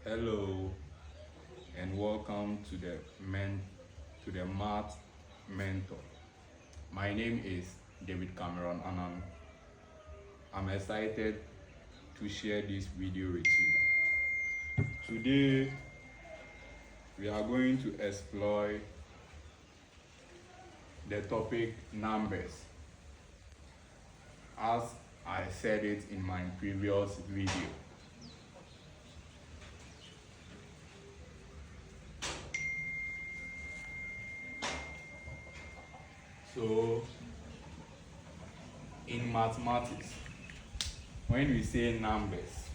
Hello and welcome to the Math Mentor. My name is David Cameron and I'm excited to share this video with you. Today we are going to explore the topic numbers. As I said it in my previous video. So, in mathematics, when we say numbers,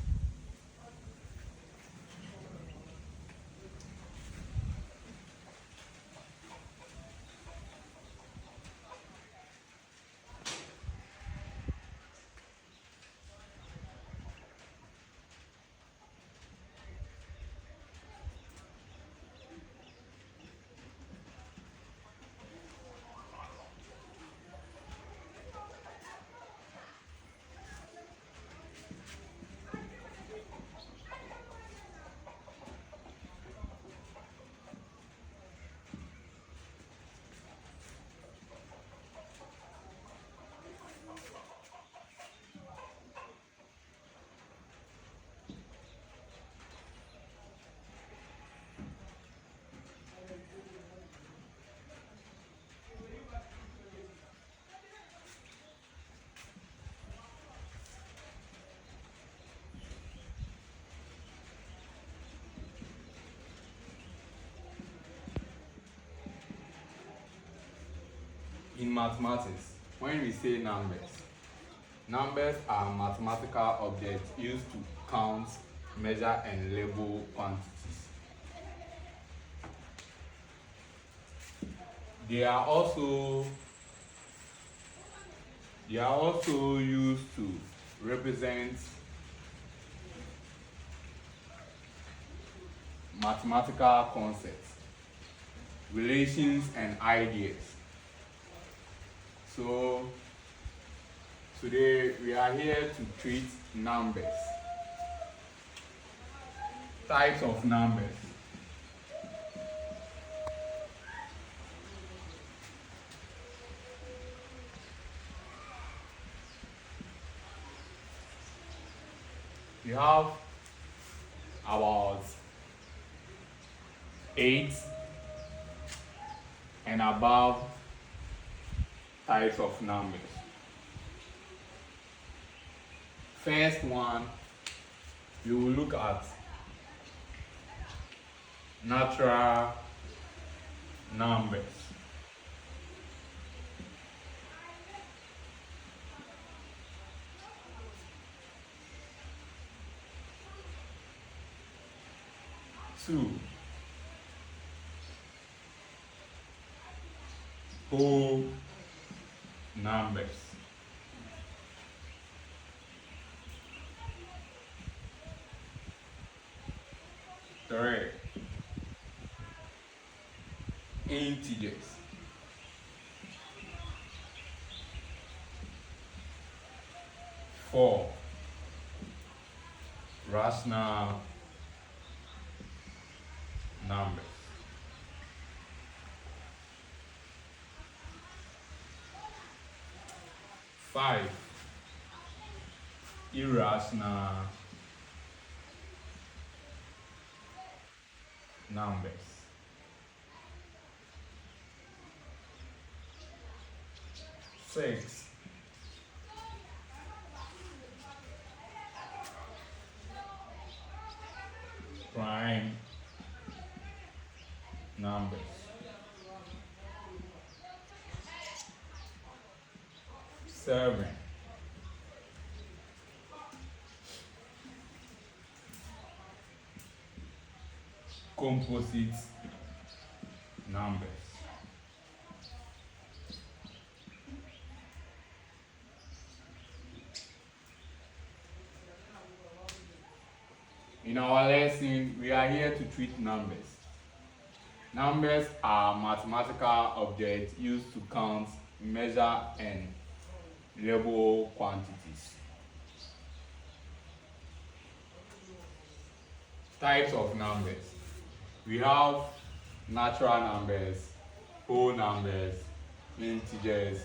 in mathematics, when we say numbers are mathematical objects used to count, measure, and label quantities. They are also used to represent mathematical concepts, relations, and ideas. So today we are here to treat numbers, types of numbers. We have about 8 and above types of numbers. First one, we will look at natural numbers. Two, whole numbers. Three, integers. Four, rational numbers. Five, irrational numbers. Six, prime numbers. Seven, composite numbers. In our lesson, we are here to treat numbers. Numbers are mathematical objects used to count, measure, and label quantities. Types of numbers. We have natural numbers, whole numbers, integers,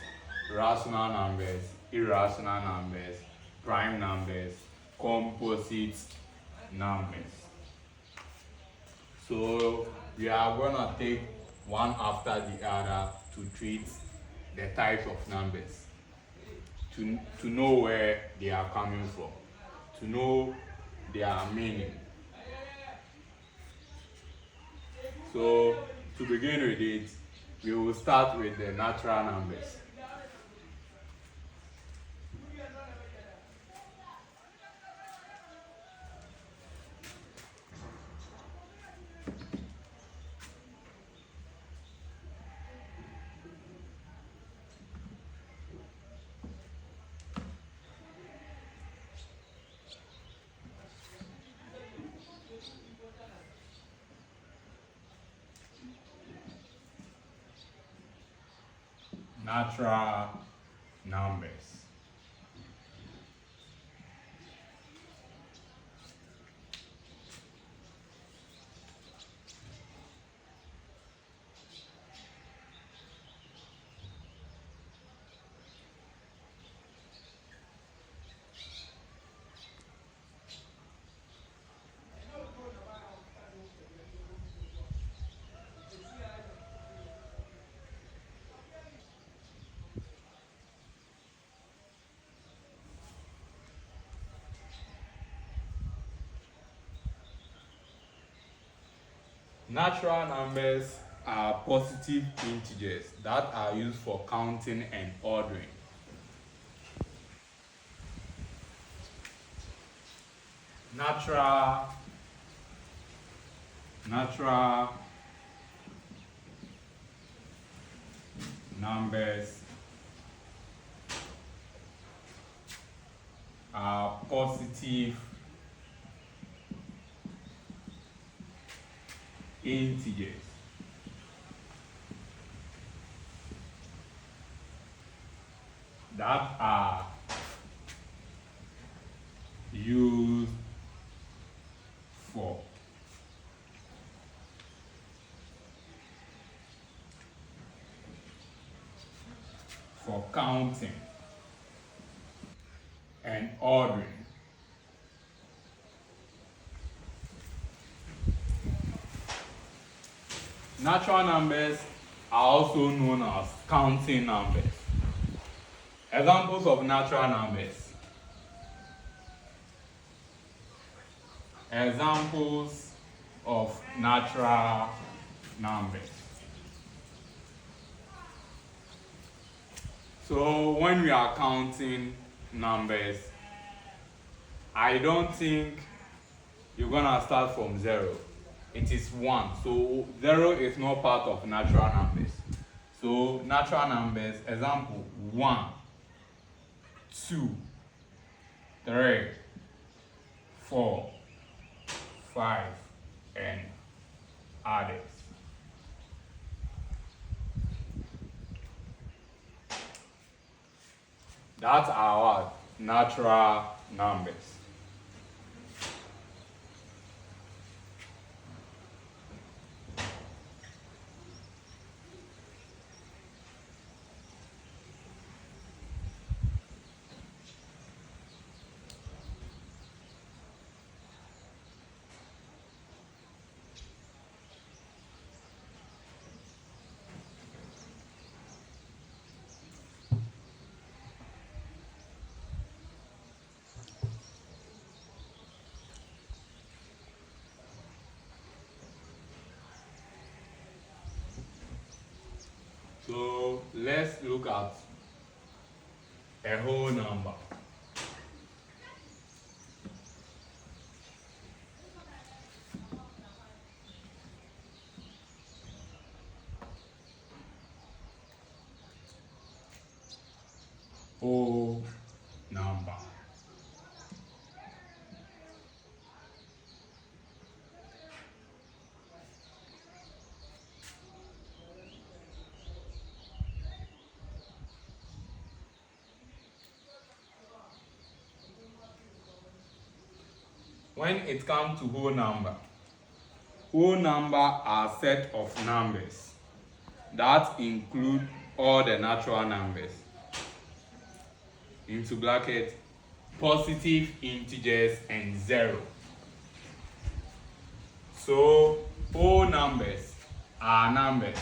rational numbers, irrational numbers, prime numbers, composite numbers. So we are going to take one after the other to treat the types of numbers, to know where they are coming from, to know their meaning. So to begin with it, we will start with the natural numbers. Natural numbers. Natural numbers are positive integers that are used for counting and ordering. Natural numbers are positive integers that are used for counting and ordering. Natural numbers are also known as counting numbers. Examples of natural numbers. Examples of natural numbers. So when we are counting numbers, I don't think you're gonna start from 0. It is 1. So 0 is not part of natural numbers. So natural numbers, example, 1, 2, 3, 4, 5, and others. That's our natural numbers. So let's look at a whole number. Whole number. When it comes to whole number, Whole number are a set of numbers that include all the natural numbers. Into bracket, positive integers and zero. So whole numbers are numbers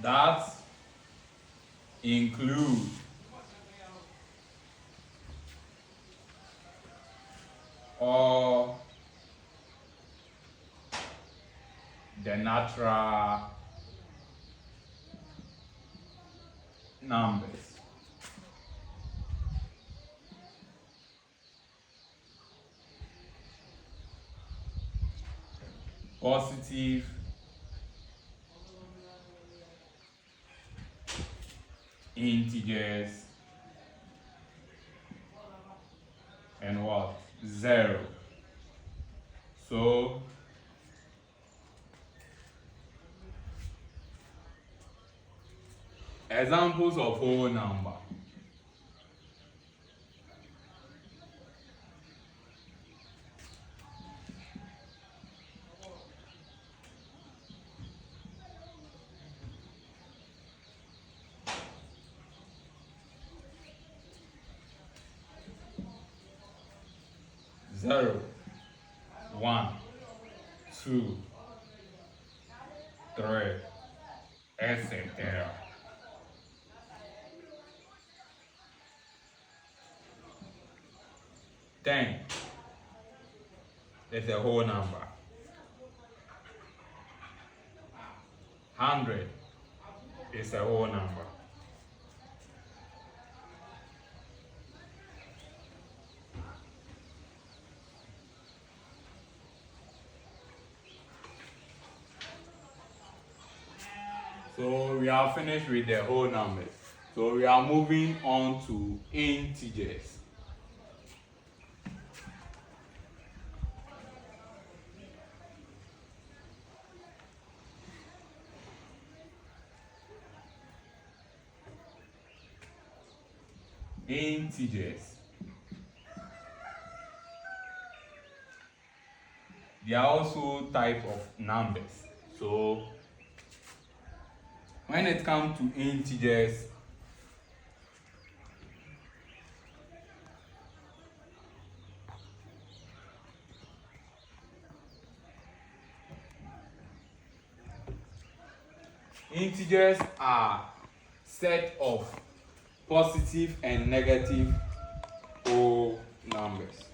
that include all the natural numbers. Positive integers and what? Zero. So examples of whole number. Zero, 1, 2, 3, etc. Ten is a whole number. 100 is a whole number. So we are finished with the whole numbers. So we are moving on to integers. Integers. They are also type of numbers. So when it comes to integers, integers are set of positive and negative whole numbers.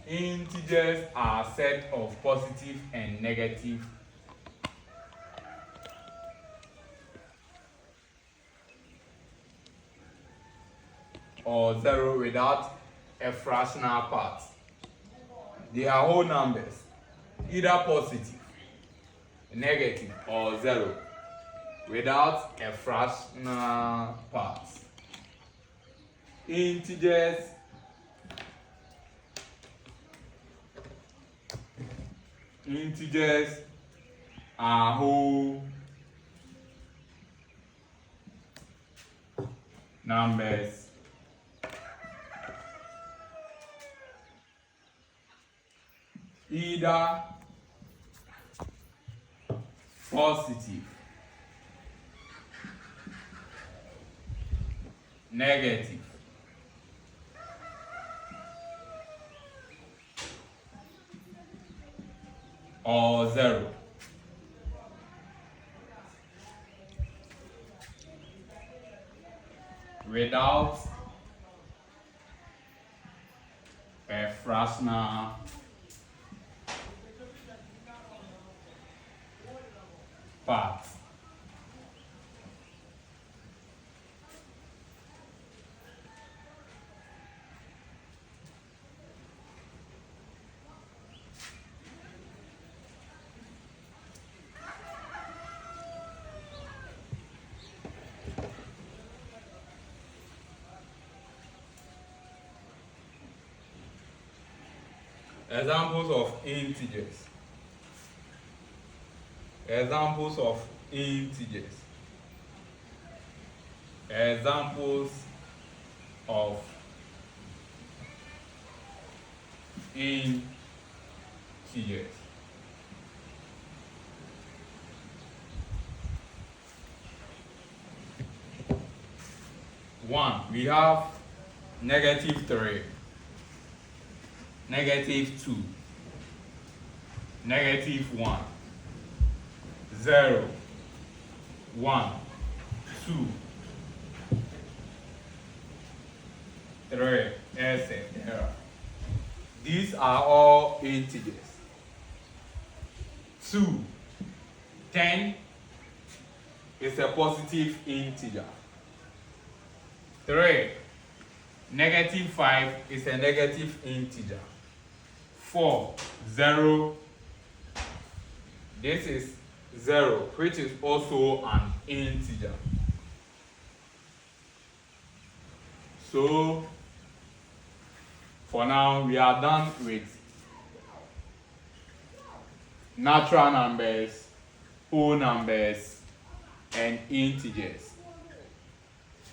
Integers are a set of positive and negative or zero without a fractional part. They are whole numbers, either positive, negative, or zero without a fractional part. Integers are whole numbers either positive, negative, or zero. Without a fractional part. Examples of integers. Examples of integers. Examples of integers. 1, we have -3, -2, -1, 0, 1, 2, 3, etc. These are all integers. 2, 10 is a positive integer. 3, -5 is a negative integer. 4, 0. This is 0, which is also an integer. So, for now, we are done with natural numbers, whole numbers, and integers.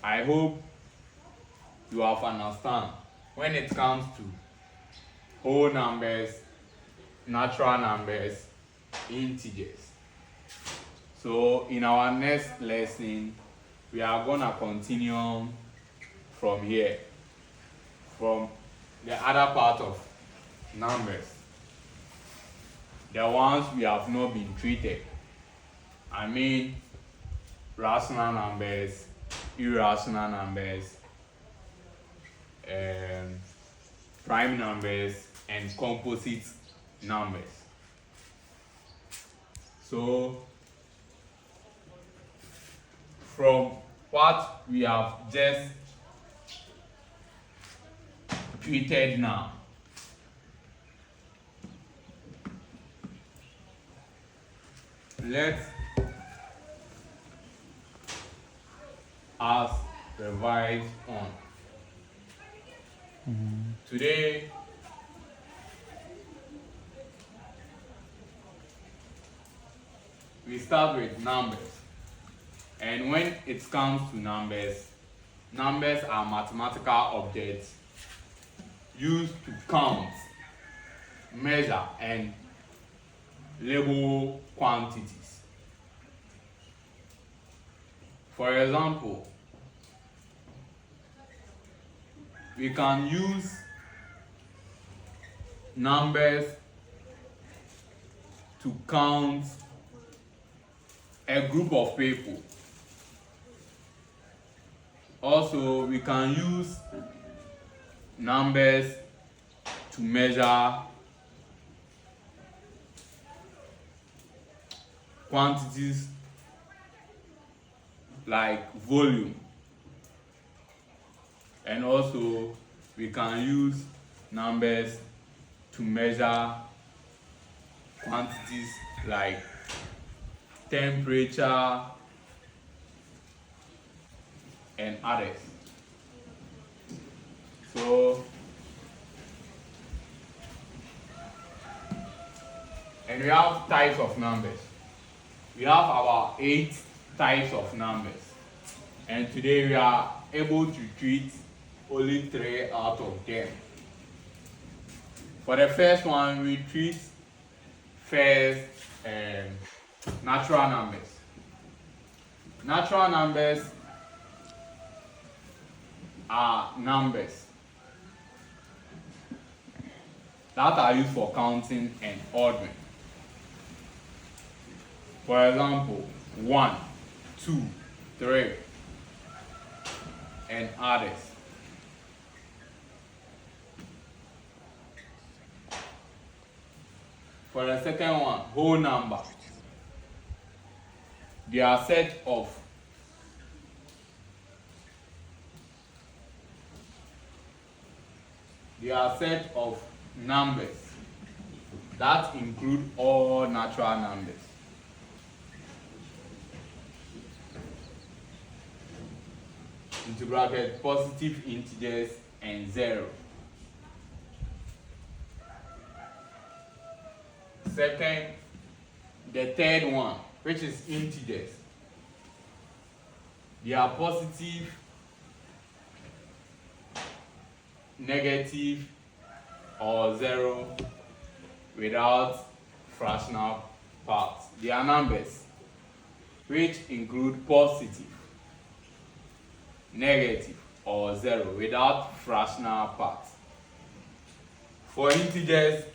I hope you have understand when it comes to whole numbers, natural numbers, integers. So in our next lesson, we are gonna continue from here, from the other part of numbers, the ones we have not been treated. I mean rational numbers, irrational numbers, prime numbers, and composite numbers. So from what we have just treated now, let us revise on. Today, we start with numbers. And when it comes to numbers, numbers are mathematical objects used to count, measure, and label quantities. For example, we can use numbers to count a group of people. Also, we can use numbers to measure quantities like volume. And also, we can use numbers to measure quantities like temperature and others. So, and we have types of numbers. We have about 8 types of numbers. And today we are able to treat only 3 out of them. For the first one, we treat first natural numbers. Natural numbers are numbers that are used for counting and ordering. For example, 1, 2, 3, and others. For the second one, whole number. They are set of numbers that include all natural numbers. Into bracket, positive integers and 0. Second, the third one, which is integers. They are positive, negative, or zero without fractional parts. They are numbers which include positive, negative, or zero without fractional parts. For integers,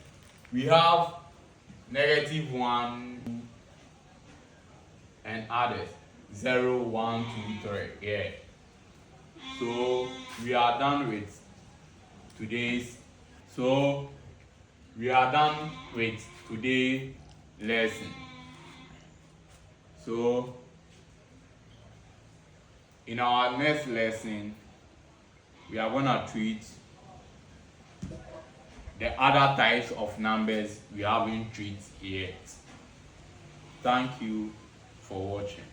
we have negative 1 and others 0, 1, 2, 3. Yeah. So we are done with today's lesson. So in our next lesson, we are gonna treat the other types of numbers we haven't treated yet. Thank you for watching.